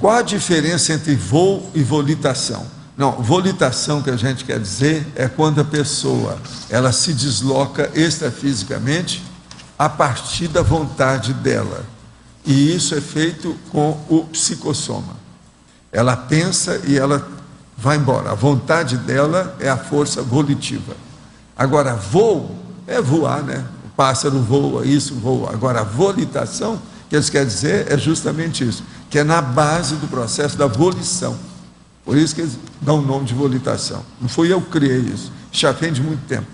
Qual a diferença entre voo e volitação? Não, volitação, que a gente quer dizer, é quando a pessoa ela se desloca extrafisicamente a partir da vontade dela. E isso é feito com o psicossoma. Ela pensa e ela vai embora. A vontade dela é a força volitiva. Agora, voo é voar, né? O pássaro voa, isso voa. Agora, a volitação, que eles querem dizer, é justamente isso, que é na base do processo da volição. Por isso que eles dão o nome de volitação. Não fui eu que criei isso, já vem de muito tempo.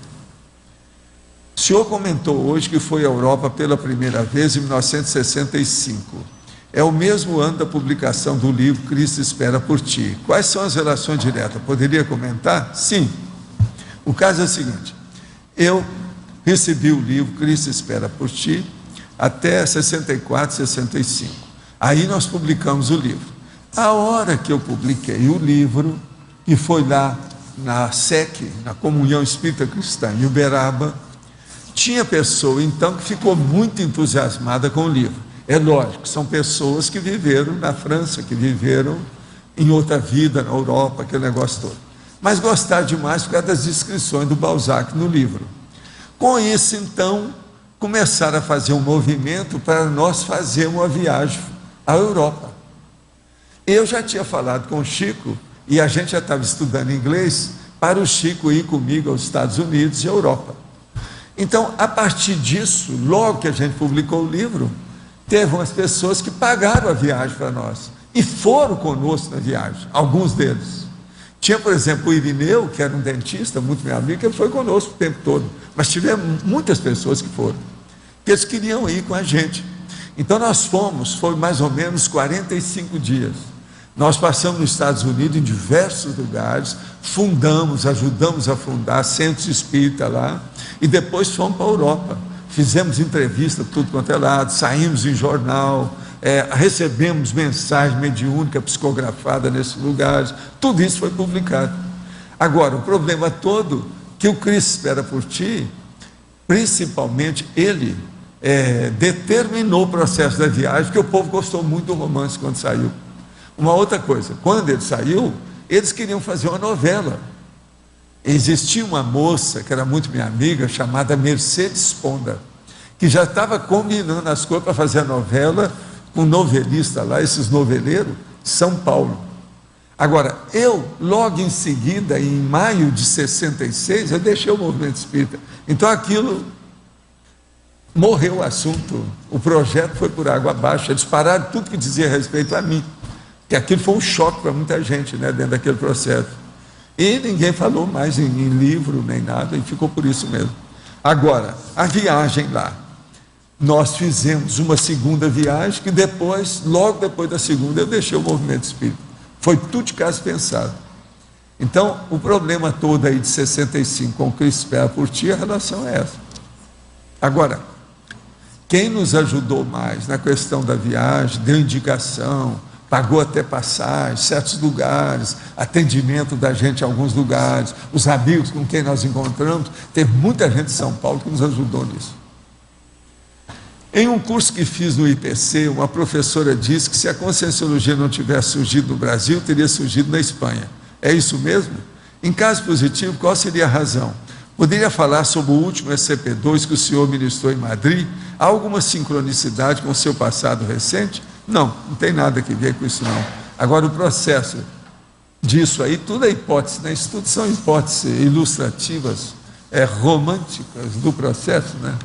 O senhor comentou hoje que foi à Europa pela primeira vez em 1965. É o mesmo ano da publicação do livro Cristo Espera por Ti. Quais são as relações diretas? Poderia comentar? Sim. O caso é o seguinte: eu recebi o livro Cristo Espera por Ti até 64, 65. Aí nós publicamos o livro. A hora que eu publiquei o livro, que foi lá na SEC, na Comunhão Espírita Cristã, em Uberaba, tinha pessoa então que ficou muito entusiasmada com o livro. É lógico, são pessoas que viveram na França, que viveram em outra vida, na Europa, aquele negócio todo. Mas gostaram demais por causa das descrições do Balzac no livro. Com isso, então, começaram a fazer um movimento para nós fazermos uma viagem à Europa. Eu já tinha falado com o Chico, e a gente já estava estudando inglês, para o Chico ir comigo aos Estados Unidos e à Europa. Então, a partir disso, logo que a gente publicou o livro, teve umas pessoas que pagaram a viagem para nós, e foram conosco na viagem, alguns deles. Tinha, por exemplo, o Irineu, que era um dentista, muito meu amigo, que ele foi conosco o tempo todo, mas tivemos muitas pessoas que foram, que eles queriam ir com a gente. Então nós fomos, foi mais ou menos 45 dias. Nós passamos nos Estados Unidos, em diversos lugares, fundamos, ajudamos a fundar centros espíritas lá, e depois fomos para a Europa. Fizemos entrevista, tudo quanto é lado, saímos em jornal, recebemos mensagem mediúnica psicografada nesses lugares, tudo isso foi publicado. Agora, o problema todo, que o Cristo Espera por Ti, principalmente ele, determinou o processo da viagem, porque o povo gostou muito do romance quando saiu. Uma outra coisa, quando ele saiu, eles queriam fazer uma novela. Existia uma moça, que era muito minha amiga, chamada Mercedes Ponda, que já estava combinando as coisas para fazer a novela com um novelista lá, esses noveleiros, São Paulo. Agora, eu, logo em seguida, em maio de 66, eu deixei o movimento espírita. Então aquilo morreu o assunto, o projeto foi por água abaixo, eles pararam tudo que dizia a respeito a mim, que aquilo foi um choque para muita gente, né, dentro daquele processo. E ninguém falou mais em livro, nem nada, e ficou por isso mesmo. Agora, a viagem lá, nós fizemos uma segunda viagem, que depois, logo depois da segunda, eu deixei o movimento espírita. Foi tudo de caso pensado. Então, o problema todo aí de 65 com o Cristo Espera por Ti, a relação é essa. Agora, quem nos ajudou mais na questão da viagem, deu indicação, pagou até passagem, certos lugares, atendimento da gente em alguns lugares, os amigos com quem nós encontramos, teve muita gente de São Paulo que nos ajudou nisso. Em um curso que fiz no IPC, uma professora disse que se a Conscienciologia não tivesse surgido no Brasil, teria surgido na Espanha. É isso mesmo? Em caso positivo, qual seria a razão? Poderia falar sobre o último SCP-2 que o senhor ministrou em Madrid? Há alguma sincronicidade com o seu passado recente? Não, não tem nada que ver com isso não. Agora, o processo disso aí, tudo é hipótese, né? Isso tudo são hipóteses ilustrativas, românticas do processo, né?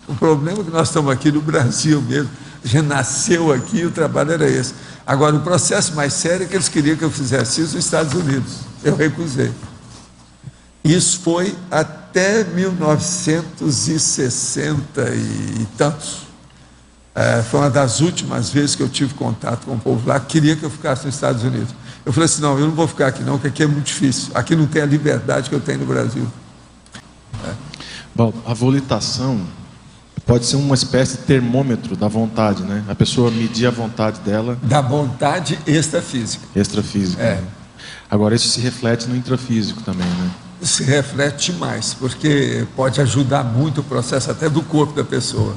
O problema é que nós estamos aqui no Brasil mesmo, a gente nasceu aqui e o trabalho era esse. Agora, o processo mais sério é que eles queriam que eu fizesse isso nos Estados Unidos. Eu recusei. Isso foi até 1960 e tantos. Foi uma das últimas vezes que eu tive contato com o povo lá, que queria que eu ficasse nos Estados Unidos. Eu falei assim, não, eu não vou ficar aqui não, porque aqui é muito difícil. Aqui não tem a liberdade que eu tenho no Brasil. Bom, a volitação pode ser uma espécie de termômetro da vontade, né? A pessoa medir a vontade dela. Da vontade extrafísica. Extrafísica. Né? Agora, isso se reflete no intrafísico também, né? Se reflete mais, porque pode ajudar muito o processo até do corpo da pessoa.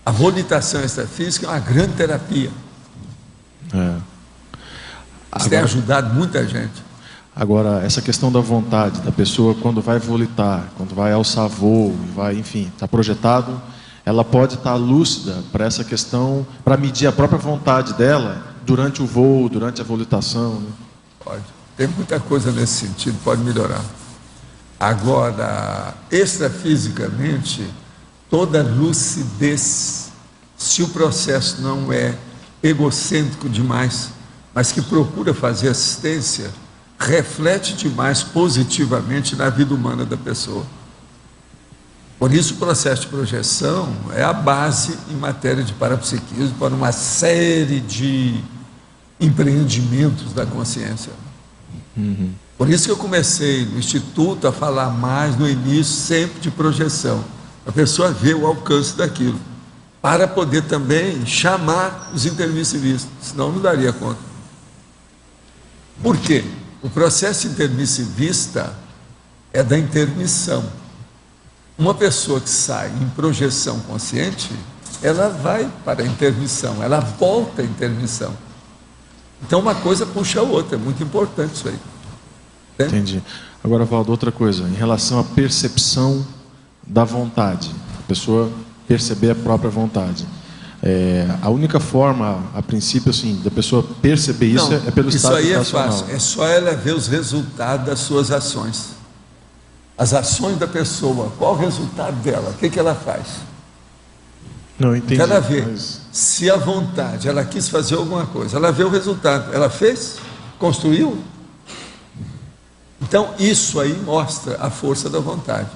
A volitação extrafísica é uma grande terapia. tem ajudado muita gente. Agora, essa questão da vontade da pessoa quando vai volitar, quando vai alçar voo, vai, enfim, está projetado, ela pode estar lúcida para essa questão, para medir a própria vontade dela durante o voo, durante a volitação, né? Pode. Tem muita coisa nesse sentido, pode melhorar. Agora, extrafisicamente, toda lucidez, se o processo não é egocêntrico demais, mas que procura fazer assistência, reflete demais positivamente na vida humana da pessoa. Por isso o processo de projeção é a base em matéria de parapsiquismo para uma série de empreendimentos da consciência. Por isso que eu comecei no Instituto a falar mais no início sempre de projeção, a pessoa ver o alcance daquilo, para poder também chamar os intermissivistas, senão não daria conta. Por quê? O processo intermissivista é da intermissão. Uma pessoa que sai em projeção consciente, ela vai para a intermissão, ela volta à intermissão. Então uma coisa puxa a outra, é muito importante isso aí. Entendi. Agora, Valdo, outra coisa, em relação à percepção da vontade, a pessoa perceber a própria vontade. A única forma, a princípio, assim, da pessoa perceber isso é pelo estado vibracional. Isso aí é fácil, é só ela ver os resultados das suas ações. As ações da pessoa, qual o resultado dela? O que ela faz? Não, entendi. Ela vê, se a vontade, ela quis fazer alguma coisa, ela vê o resultado, ela fez? Construiu? Então, isso aí mostra a força da vontade.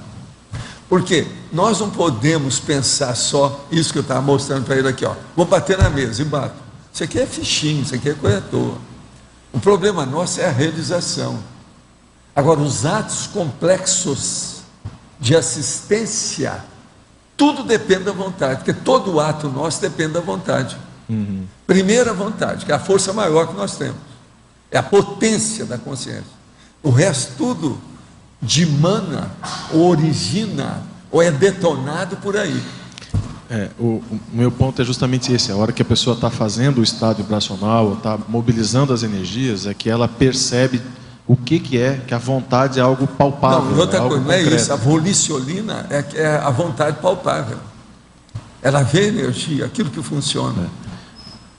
Porque nós não podemos pensar só isso que eu estava mostrando para ele aqui, ó. Vou bater na mesa e bato. Isso aqui é fichinho, isso aqui é corretor. O problema nosso é a realização. Agora, os atos complexos de assistência, tudo depende da vontade, porque todo ato nosso depende da vontade. Primeiro a vontade, que é a força maior que nós temos. É a potência da consciência. O resto tudo dimana, ou origina, ou é detonado por aí. O meu ponto é justamente esse. A hora que a pessoa está fazendo o estado vibracional, ou está mobilizando as energias, é que ela percebe o que é, que a vontade é algo palpável. Não, outra coisa, não é concreto. isso. A voliciolina é a vontade palpável. Ela vê a energia, aquilo que funciona.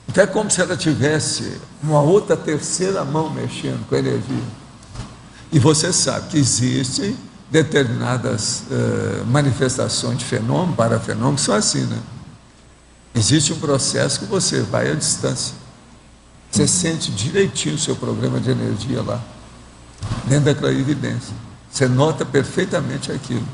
Então é como se ela tivesse uma outra terceira mão mexendo com a energia. E você sabe que existem determinadas manifestações de fenômeno, parafenômeno, que são assim, né? Existe um processo que você vai à distância. Você sente direitinho o seu programa de energia lá, dentro da clarividência. Você nota perfeitamente aquilo.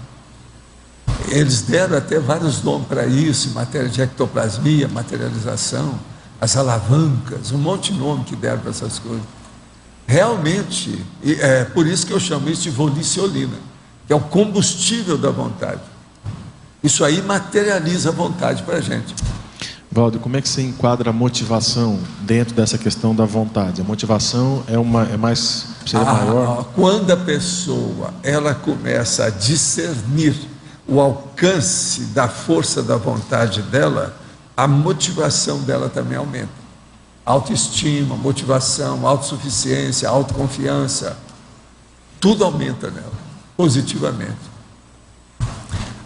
Eles deram até vários nomes para isso, em matéria de ectoplasmia, materialização, as alavancas, um monte de nome que deram para essas coisas. Realmente, é por isso que eu chamo isso de voliciolina, que é o combustível da vontade. Isso aí materializa a vontade para a gente. Valdo, como é que você enquadra a motivação dentro dessa questão da vontade? A motivação seria maior? Quando a pessoa ela começa a discernir o alcance da força da vontade dela, a motivação dela também aumenta. Autoestima, motivação, autossuficiência, autoconfiança, tudo aumenta nela, positivamente.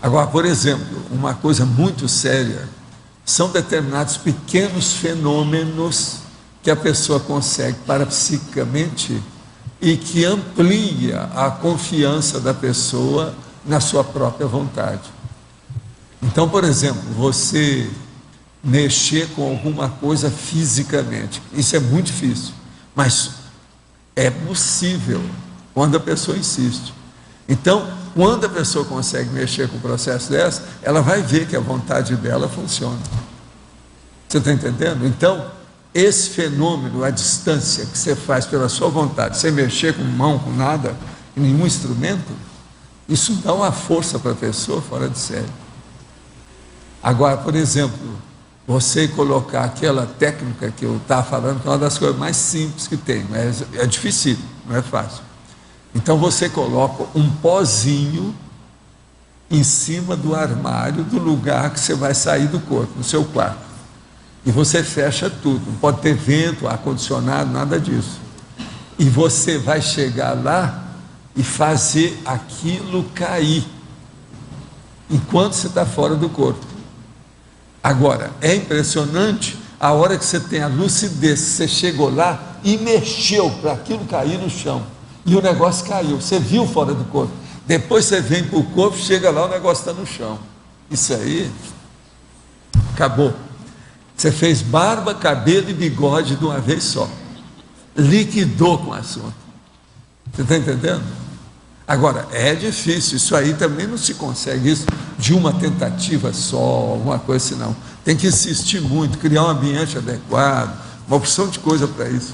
Agora, por exemplo, uma coisa muito séria, são determinados pequenos fenômenos que a pessoa consegue parapsiquicamente e que amplia a confiança da pessoa na sua própria vontade. Então, por exemplo, você mexer com alguma coisa fisicamente, isso é muito difícil, mas é possível quando a pessoa insiste. Então, quando a pessoa consegue mexer com o processo dessa, ela vai ver que a vontade dela funciona. Você está entendendo? Então, esse fenômeno, a distância que você faz pela sua vontade, sem mexer com mão, com nada, com nenhum instrumento, isso dá uma força para a pessoa fora de série. Agora, por exemplo, você colocar aquela técnica que eu estava falando, que é uma das coisas mais simples que tem, mas é difícil, não é fácil. Então você coloca um pozinho em cima do armário do lugar que você vai sair do corpo, no seu quarto. E você fecha tudo, não pode ter vento, ar-condicionado, nada disso. E você vai chegar lá e fazer aquilo cair, enquanto você está fora do corpo. Agora, é impressionante a hora que você tem a lucidez, você chegou lá e mexeu para aquilo cair no chão, e o negócio caiu, você viu fora do corpo. Depois você vem para o corpo, chega lá, o negócio está no chão. Isso aí, acabou. Você fez barba, cabelo e bigode de uma vez só. Liquidou com o assunto. Você está entendendo? Agora, é difícil, isso aí também não se consegue, isso de uma tentativa só, alguma coisa assim, não. Tem que insistir muito, criar um ambiente adequado, uma opção de coisa para isso.